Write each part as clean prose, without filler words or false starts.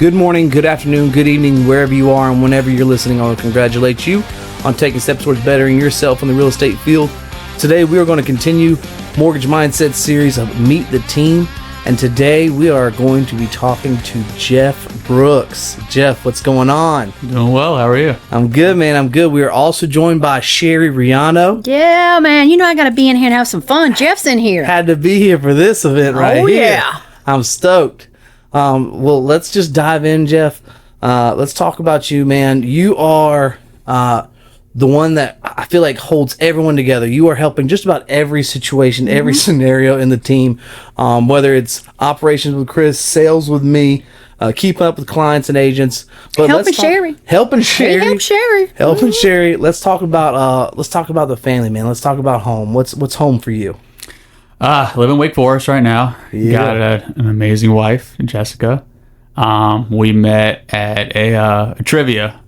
Good morning, good afternoon, good evening, wherever you are and whenever you're listening. I want to congratulate you on taking steps towards bettering yourself in the real estate field. Today, we are going to continue Mortgage Mindset series of Meet the Team. And today, we are going to be talking to Jeff Brooks. Jeff, what's going on? Doing well. How are you? I'm good, man. I'm good. We are also joined by Sherry Riano. Yeah, man. You know I got to be in here and have some fun. Jeff's in here. Had to be here for this event right here. Oh, yeah. I'm stoked. Well, let's just dive in, Jeff. Let's talk about you, man. You are the one that I feel like holds everyone together. You are helping just about every situation, every scenario in the team, whether it's operations with Chris, sales with me, keeping up with clients and agents. But Helping Sherry. Helping Sherry. Hey, help Sherry. Helping Sherry. Let's talk about the family, man. Let's talk about home. What's home for you? I live in Wake Forest right now. Yeah. Got an amazing wife, Jessica. We met at a trivia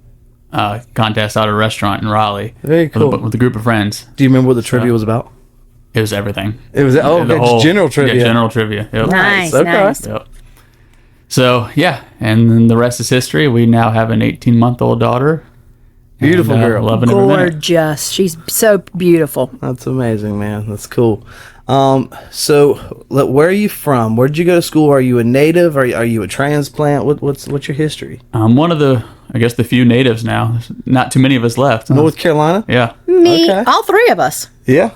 contest out at a restaurant in Raleigh. Very cool. With a group of friends. Do you remember what the trivia was about? It was everything. It was just general trivia. Yeah, general trivia. Yep. Nice, Okay. nice. Yep. So, yeah, and then the rest is history. We now have an 18-month-old daughter. Beautiful and, girl. Loving every minute. Gorgeous. She's so beautiful. That's amazing, man. That's cool. So where are you from? Where did you go to school? Are you a native? Are you a transplant? What's your history? I'm one of the few natives now. There's not too many of us left. North Carolina? Yeah. Me, Okay. all three of us. Yeah,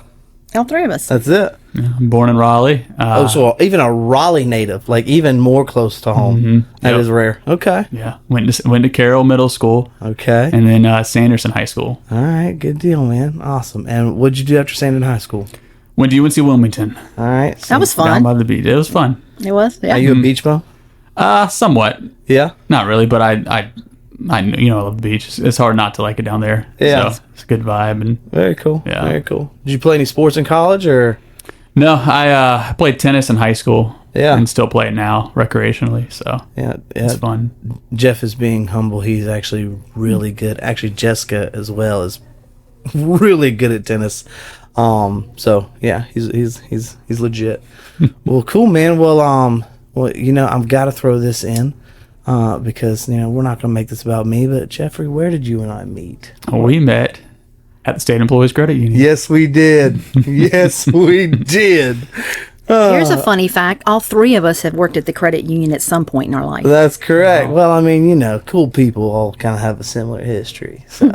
All three of us. that's it. I'm born in Raleigh. So even a Raleigh native, like even more close to home. That Yep. is rare. Okay. Yeah, went to Carroll Middle School Okay. and then Sanderson High School. All right. Good deal, man. Awesome. And what'd you do after Sanderson High School? Went to UNC Wilmington All right. That was down fun. by the beach. It was fun. It was. Yeah. Are you a beach bum? Somewhat, Yeah. not really, but I love the beach. It's hard not to like it down there. Yeah. So it's a good vibe. And Very cool. Yeah. Very cool. Did you play any sports in college or? no, I played tennis in high school. Yeah. and still play it now recreationally. So Yeah. it's fun. Jeff is being humble. He's actually really good. Actually, Jessica as well is really good at tennis. So yeah, he's legit. Well, cool, man. Well, I've got to throw this in, because we're not gonna make this about me. But Jeffrey, where did you and I meet? We met at the State Employees Credit Union. Yes, we did. Yes, we did. Here's a funny fact. All three of us have worked at the credit union at some point in our life. That's correct. Well, I mean, cool people all kind of have a similar history. So,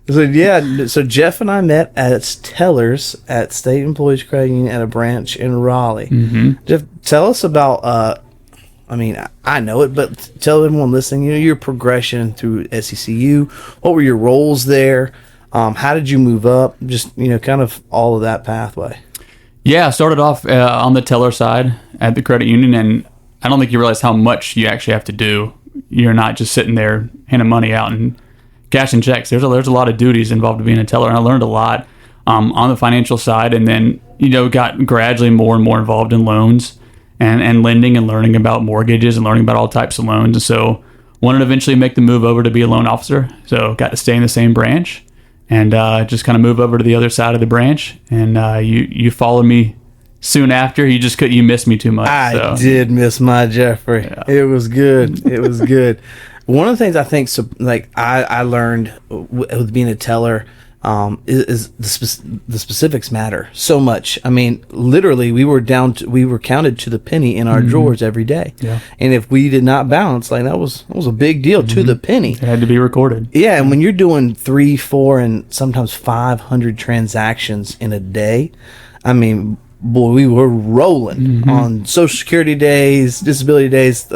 so Jeff and I met at Tellers at State Employees Credit Union at a branch in Raleigh. Mm-hmm. Jeff, tell us about, I know it, but tell everyone listening, your progression through SECU. What were your roles there? How did you move up? Just, kind of all of that pathway. Yeah, I started off on the teller side at the credit union, and I don't think you realize how much you actually have to do. You're not just sitting there handing money out and cashing checks. There's a lot of duties involved in being a teller, and I learned a lot on the financial side, and then got gradually more and more involved in loans and lending and learning about mortgages and learning about all types of loans. And so wanted to eventually make the move over to be a loan officer. So got to stay in the same branch. And just kind of move over to the other side of the branch, and you followed me soon after. You missed me too much. I did miss my Jeffrey. Yeah. It was good. It was good. One of the things I think, I learned with being a teller, is the specifics matter so much. I mean, literally, we were counted to the penny in our drawers every day. Yeah. And if we did not balance, that was a big deal to the penny. It had to be recorded. Yeah, and when you're doing 3, 4, and sometimes 500 transactions in a day, I mean, boy, we were rolling on Social Security days, disability days,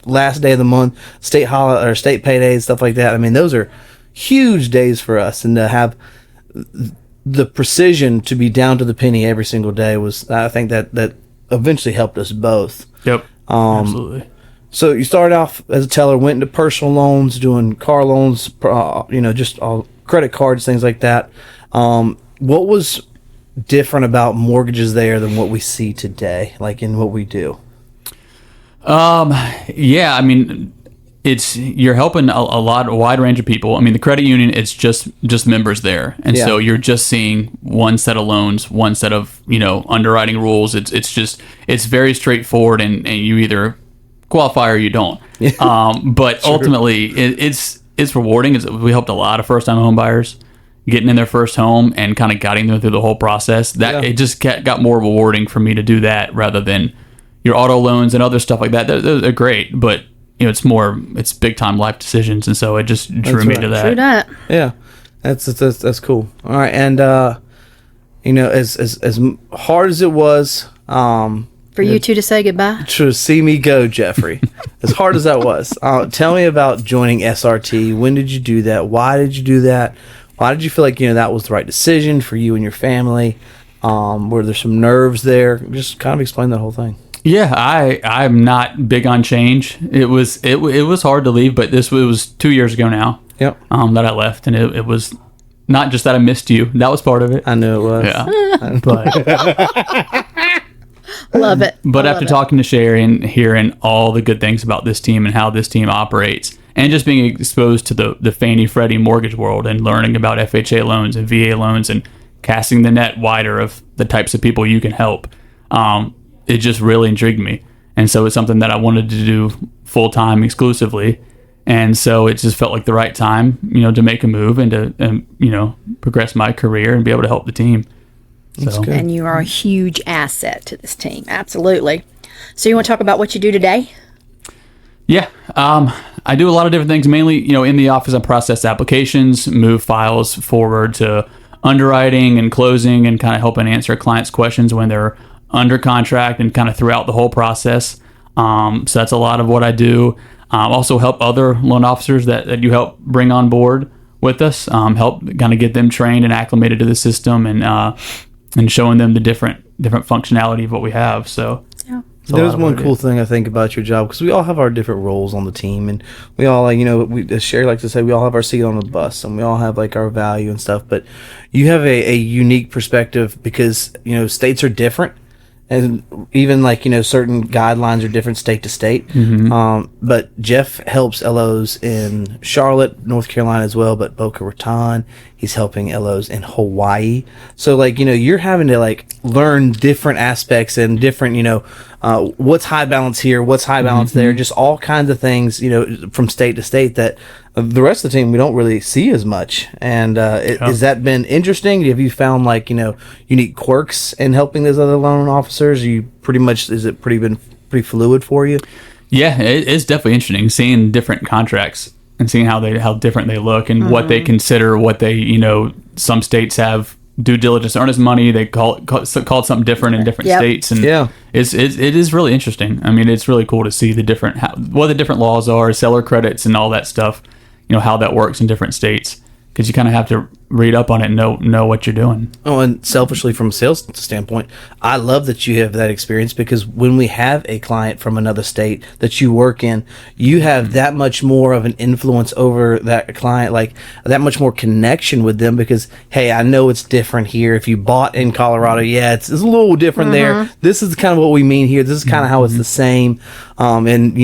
last day of the month, state holiday or state paydays, stuff like that. I mean, those are huge days for us, and to have the precision to be down to the penny every single day I think that eventually helped us both. Yep, absolutely. So you started off as a teller, went into personal loans, doing car loans, just all credit cards, things like that. What was different about mortgages there than what we see today, like in what we do? Yeah, I mean, you're helping a wide range of people. I mean, the credit union, it's just members there, and Yeah. so you're just seeing one set of loans, one set of underwriting rules. It's very straightforward, and you either qualify or you don't. But ultimately, it's rewarding. We helped a lot of first-time home buyers getting in their first home and kind of guiding them through the whole process. It just got more rewarding for me to do that rather than your auto loans and other stuff like that. They're great, but it's big time life decisions, and so it just drew me to that. True that. Yeah, that's cool. All right, and as hard as it was, For you two to say goodbye. to see me go, Jeffrey, as hard as that was, tell me about joining SRT. When did you do that? Why did you do that? Why did you feel like that was the right decision for you and your family? Were there some nerves there? Just kind of explain that whole thing. Yeah, I'm not big on change. It was hard to leave, but it was 2 years ago now. Yep. That I left, and it was not just that I missed you. That was part of it. I knew it was. Yeah. Love it. But after talking to Sherry and hearing all the good things about this team and how this team operates, and just being exposed to the Fannie Freddie mortgage world and learning about FHA loans and VA loans and casting the net wider of the types of people you can help, it just really intrigued me. And so it's something that I wanted to do full-time exclusively. And so it just felt like the right time, to make a move and to progress my career and be able to help the team. So. And you are a huge asset to this team. Absolutely. So you want to talk about what you do today? Yeah. I do a lot of different things, mainly, in the office. I process applications, move files forward to underwriting and closing, and kind of helping answer clients' questions when they're under contract and kind of throughout the whole process. So that's a lot of what I do. Also help other loan officers that you help bring on board with us, help kind of get them trained and acclimated to the system, and showing them the different functionality of what we have. So Yeah. There's one cool thing I think about your job, because we all have our different roles on the team, and we all, as Sherry likes to say, we all have our seat on the bus, and we all have our value and stuff. But you have a unique perspective because states are different, and even certain guidelines are different state to state. But Jeff helps LOs in Charlotte, North Carolina as well, but Boca Raton. He's helping LOs in Hawaii. So you're having to learn different aspects and different, what's high balance here, what's high balance there, just all kinds of things, from state to state that the rest of the team we don't really see as much. And has that been interesting? Have you found unique quirks in helping those other loan officers? Is it been pretty fluid for you? Yeah, it's definitely interesting seeing different contracts and seeing how different they look and what they consider, what they, some states have due diligence earnest money. They call it something different in different states. And it is really interesting. I mean, it's really cool to see what the different laws are, seller credits and all that stuff, how that works in different states. Because you kind of have to read up on it and know what you're doing. Oh, and selfishly, from a sales standpoint, I love that you have that experience, because when we have a client from another state that you work in, you have that much more of an influence over that client, that much more connection with them, because, hey, I know it's different here. If you bought in Colorado, it's a little different there. This is kind of what we mean here. This is kind of how it's the same. And,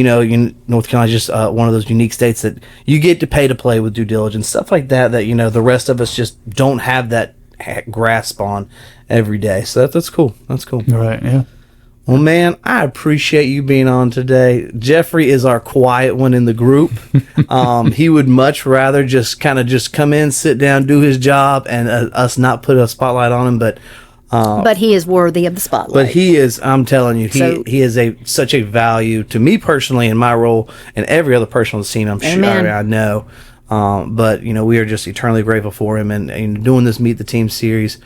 North Carolina is just one of those unique states that you get to pay to play with due diligence, stuff like that, the rest of us just don't have that grasp on every day. So that's cool. That's cool. Right, yeah. Well, man, I appreciate you being on today. Jeffrey is our quiet one in the group. He would much rather just come in, sit down, do his job, and us not put a spotlight on him, but he is worthy of the spotlight. But he is, I'm telling you, he is such a value to me personally in my role, and every other person on the scene, I'm sure I know. But we are just eternally grateful for him, and doing this Meet the Team series,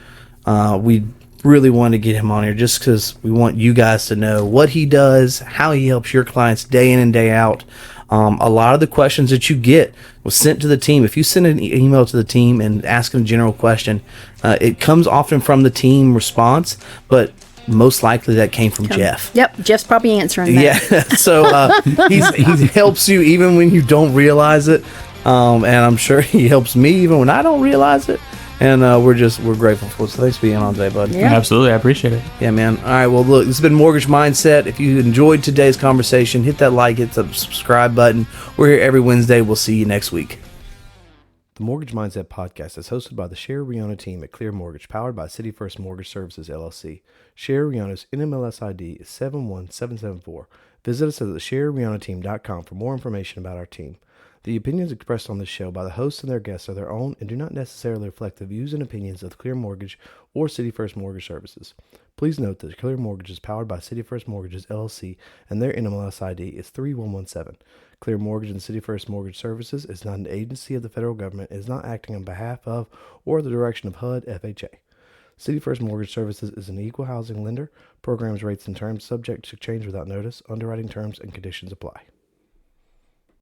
we really want to get him on here just because we want you guys to know what he does, how he helps your clients day in and day out. A lot of the questions that you get was sent to the team. If you send an email to the team and ask a general question, it comes often from the team response, but most likely that came from Jeff. Yep, Jeff's probably answering that. Yeah, so he helps you even when you don't realize it, and I'm sure he helps me even when I don't realize it. And we're grateful for it. So thanks for being on today, bud. Yeah. Absolutely. I appreciate it. Yeah, man. All right. Well, look, this has been Mortgage Mindset. If you enjoyed today's conversation, hit that like, hit the subscribe button. We're here every Wednesday. We'll see you next week. The Mortgage Mindset podcast is hosted by the Share Rihanna team at Clear Mortgage, powered by City First Mortgage Services, LLC. Share Rihanna's NMLS ID is 71774. Visit us at thesharerihannateam.com for more information about our team. The opinions expressed on this show by the hosts and their guests are their own and do not necessarily reflect the views and opinions of Clear Mortgage or City First Mortgage Services. Please note that Clear Mortgage is powered by City First Mortgages, LLC, and their NMLS ID is 3117. Clear Mortgage and City First Mortgage Services is not an agency of the federal government and is not acting on behalf of or the direction of HUD FHA. City First Mortgage Services is an equal housing lender. Programs, rates, and terms subject to change without notice. Underwriting terms and conditions apply.